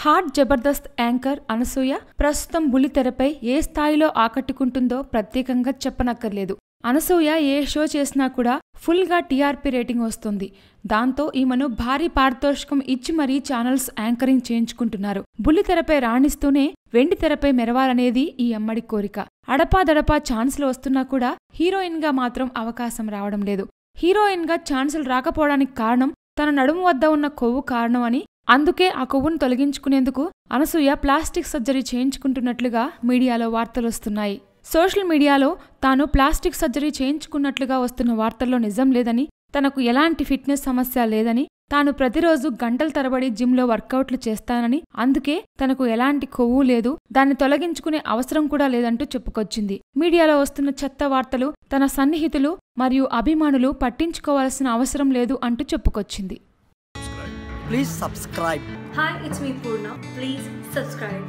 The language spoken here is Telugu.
హాట్ జబర్దస్త్ యాంకర్ అనసూయ ప్రస్తుతం బుల్లితెరపై ఏ స్థాయిలో ఆకట్టుకుంటుందో ప్రత్యేకంగా చెప్పనక్కర్లేదు. అనసూయ ఏ షో చేసినా కూడా ఫుల్ గా టీఆర్పీ రేటింగ్ వస్తుంది. దాంతో ఈమెను భారీ పారితోషికం ఇచ్చి మరీ ఛానల్స్ యాంకరింగ్ చేయించుకుంటున్నారు. బుల్లితెరపై రాణిస్తూనే వెండి తెరపై మెరవాలనేది ఈ అమ్మడి కోరిక. అడపాదడపా ఛాన్సులు వస్తున్నా కూడా హీరోయిన్ గా మాత్రం అవకాశం రావడం లేదు. హీరోయిన్ గా ఛాన్సులు రాకపోవడానికి కారణం తన నడుము వద్ద ఉన్న కొవ్వు కారణం అని, అందుకే ఆ కొవ్వును తొలగించుకునేందుకు అనసూయ ప్లాస్టిక్ సర్జరీ చేయించుకుంటున్నట్లుగా మీడియాలో వార్తలొస్తున్నాయి. సోషల్ మీడియాలో తాను ప్లాస్టిక్ సర్జరీ చేయించుకున్నట్లుగా వస్తున్న వార్తల్లో నిజం లేదని, తనకు ఎలాంటి ఫిట్నెస్ సమస్య లేదని, తాను ప్రతిరోజు గంటల తరబడి జిమ్లో వర్కౌట్లు చేస్తానని, అందుకే తనకు ఎలాంటి కొవ్వు లేదు, దాన్ని తొలగించుకునే అవసరం కూడా లేదంటూ చెప్పుకొచ్చింది. మీడియాలో వస్తున్న చెత్త వార్తలు తన సన్నిహితులు మరియు అభిమానులు పట్టించుకోవాల్సిన అవసరం లేదు అంటూ చెప్పుకొచ్చింది. Please subscribe. Hi, it's me Purna. Please subscribe.